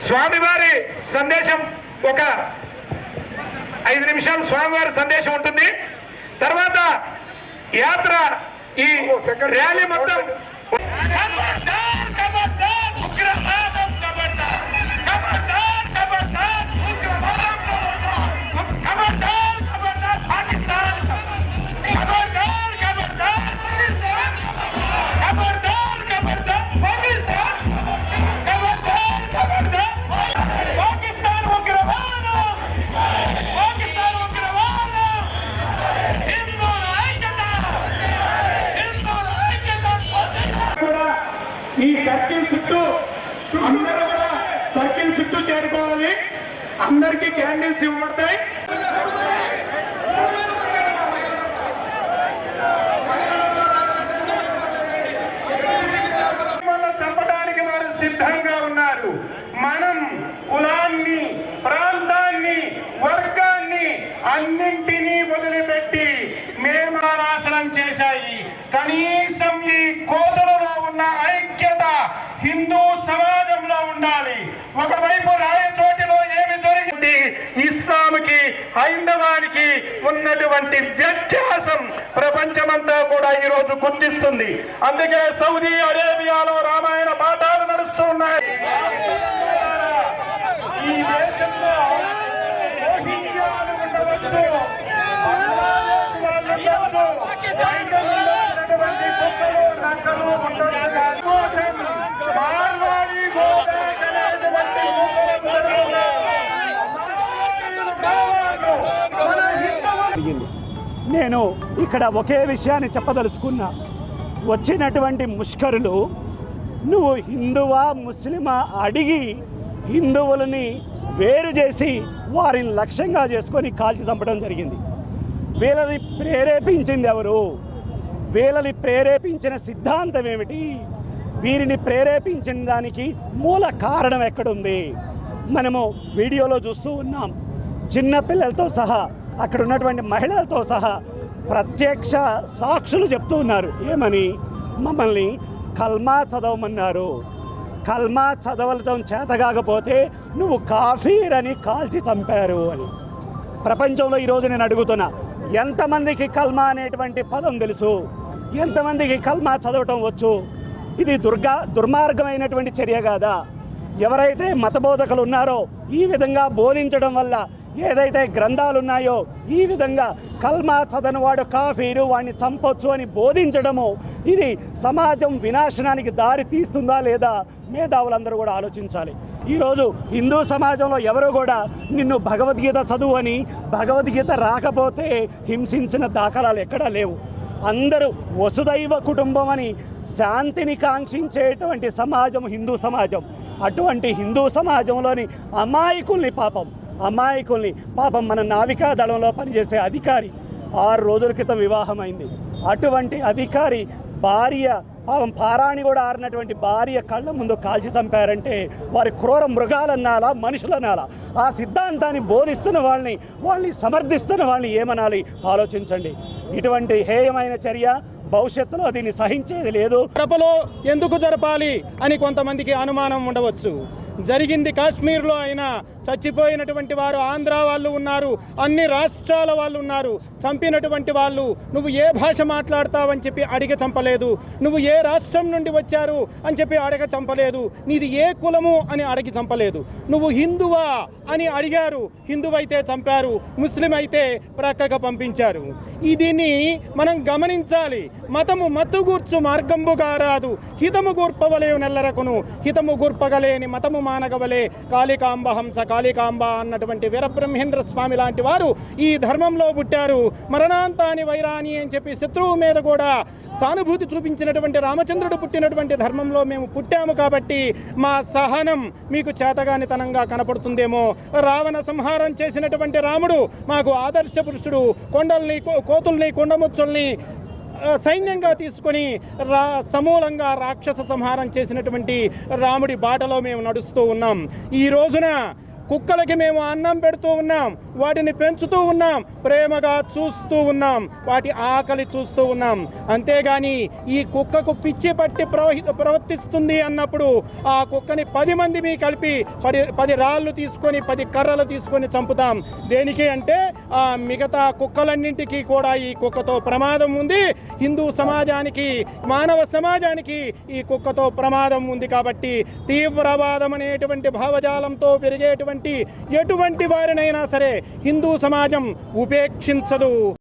స్వామివారి సందేశం ఒక 5 నిమిషాలు స్వామివారి సందేశం ఉంటుంది. తర్వాత యాత్ర ఈ ర్యాలీ మొత్తం ఈ సర్కిల్ చుట్టూ అందరూ కూడా సర్కిల్ చుట్టూ చేరుకోవాలి. అందరికీ క్యాండిల్స్ ఇవ్వబడతాయి. చంపడానికి వారు సిద్ధంగా ఉన్నారు. మనం కులాన్ని, ప్రాంతాన్ని, వర్గాన్ని అన్నింటినీ వదిలిపెట్టి మేము నాశనం చేశాయి. కనీసం ఈ కోతులలో ఉన్న ఐక్యత హిందూ సమాజంలో ఉండాలి. ఒకవైపు రాయచోటిలో ఏమి జరిగింది, ఇస్లాంకి హైందవానికి ఉన్నటువంటి వ్యత్యాసం ప్రపంచమంతా కూడా ఈ రోజు గుర్తిస్తుంది. అందుకే సౌదీ అరేబియాలో రామాయణ పాఠాలు నడుస్తూ ఉన్నాయి. ఈ దేశంలో రోహింగ్యాలు ఉండవచ్చు, నేను ఇక్కడ ఒకే విషయాన్ని చెప్పదలుచుకున్నా. వచ్చినటువంటి ముష్కరులు నువ్వు హిందువా ముస్లిమా అడిగి హిందువులని వేరు చేసి వారిని లక్ష్యంగా చేసుకొని కాల్చి చంపడం జరిగింది. వీళ్ళని ప్రేరేపించింది ఎవరు? వీళ్ళని ప్రేరేపించిన సిద్ధాంతం ఏమిటి? వీరిని ప్రేరేపించిన దానికి మూల కారణం ఎక్కడుంది? మనము వీడియోలో చూస్తూ ఉన్నాం. చిన్న పిల్లలతో సహా, అక్కడ ఉన్నటువంటి మహిళలతో సహా ప్రత్యక్ష సాక్షులు చెప్తూ ఉన్నారు. ఏమని? మమ్మల్ని కల్మా చదవమన్నారు. కల్మా చదవడం చేతగాకపోతే నువ్వు కాఫీర్ అని కాల్చి చంపారు అని. ప్రపంచంలో ఈరోజు నేను అడుగుతున్నా, ఎంతమందికి కల్మా అనేటువంటి పదం తెలుసు? ఎంతమందికి కల్మా చదవటం వచ్చు? ఇది దుర్మార్గమైనటువంటి చర్య కాదా? ఎవరైతే మతబోధకులు ఉన్నారో ఈ విధంగా బోధించడం వల్ల, ఏదైతే గ్రంథాలు ఉన్నాయో ఈ విధంగా కల్మా చదవని వాడు కాఫీరు, వాడిని చంపొచ్చు అని బోధించడము, ఇది సమాజం వినాశనానికి దారి తీస్తుందా లేదా? మేధావులందరూ కూడా ఆలోచించాలి. ఈరోజు హిందూ సమాజంలో ఎవరు కూడా నిన్ను భగవద్గీత చదువు అని, భగవద్గీత రాకపోతే హింసించిన దాఖలాలు ఎక్కడా లేవు. అందరూ వసుదైవ కుటుంబం అని శాంతిని కాంక్షించేటువంటి సమాజం హిందూ సమాజం. అటువంటి హిందూ సమాజంలోని అమాయకుల్ని పాపం మన నావికా దళంలో పనిచేసే అధికారి 6 రోజుల క్రితం వివాహమైంది. అటువంటి అధికారి భార్య పాపం పారాణి కూడా ఆరినటువంటి భార్య కళ్ళ ముందు కాల్చి చంపారంటే వారి క్రూర మృగాలన్నాలా, మనుషులనాలా? ఆ సిద్ధాంతాన్ని బోధిస్తున్న వాళ్ళని సమర్థిస్తున్న వాళ్ళని ఏమనాలి? ఆలోచించండి. ఇటువంటి హేయమైన చర్య భవిష్యత్తులో దీన్ని సహించేది లేదు. కడపలో ఎందుకు జరపాలి అని కొంతమందికి అనుమానం ఉండవచ్చు. జరిగింది కాశ్మీర్లో అయినా చచ్చిపోయినటువంటి వారు ఆంధ్ర వాళ్ళు ఉన్నారు, అన్ని రాష్ట్రాల వాళ్ళు ఉన్నారు. చంపినటువంటి వాళ్ళు నువ్వు ఏ భాష మాట్లాడతావని చెప్పి అడిగ చంపలేదు, నువ్వు ఏ రాష్ట్రం నుండి వచ్చారు అని చెప్పి అడగ చంపలేదు, నీది ఏ కులము అని అడిగి చంపలేదు. నువ్వు హిందువా అని అడిగారు, హిందువైతే చంపారు, ముస్లిం అయితే ప్రక్కగా పంపించారు. దీన్ని మనం గమనించాలి. మతము మత్తుగూర్చు మార్గంబుగా రాదు, హితము గూర్పవలే నెల్లరకును, హితము గూర్పగలేని మతము మానగవలే కాళికాంబ హంస కాళికాంబ అన్నటువంటి వీరబ్రహ్మేంద్ర స్వామి లాంటి వారు ఈ ధర్మంలో పుట్టారు. మరణాంతాని వైరాని అని చెప్పి శత్రువు మీద కూడా సానుభూతి చూపించినటువంటి రామచంద్రుడు పుట్టినటువంటి ధర్మంలో మేము పుట్టాము కాబట్టి మా సహనం మీకు చేతగానితనంగా కనపడుతుందేమో. రావణ సంహారం చేసినటువంటి రాముడు మాకు ఆదర్శ పురుషుడు. కొండల్ని, కోతుల్ని, కొండముచ్చుల్ని సైన్యంగా తీసుకొని సమూలంగా రాక్షస సంహారం చేసినటువంటి రాముడి బాటలో మేము నడుస్తూ ఉన్నాం. ఈ రోజున కుక్కలకి మేము అన్నం పెడుతూ ఉన్నాం, వాటిని పెంచుతూ ఉన్నాం, ప్రేమగా చూస్తూ ఉన్నాం, వాటి ఆకలి చూస్తూ ఉన్నాం. అంతేగాని ఈ కుక్కకు పిచ్చి పట్టి ప్రవర్తిస్తుంది అన్నప్పుడు ఆ కుక్కని 10 మంది మీ కలిపి 10 రాళ్ళు తీసుకొని 10 కర్రలు తీసుకొని చంపుతాం. దేనికి అంటే ఆ మిగతా కుక్కలన్నింటికీ కూడా ఈ కుక్కతో ప్రమాదం ఉంది. హిందూ సమాజానికి, మానవ సమాజానికి ఈ కుక్కతో ప్రమాదం ఉంది. కాబట్టి తీవ్రవాదం అనేటువంటి భావజాలంతో పెరిగేటువంటి ఎటువంటి వారినైనా సరే హిందూ సమాజం ఉపేక్షించదు.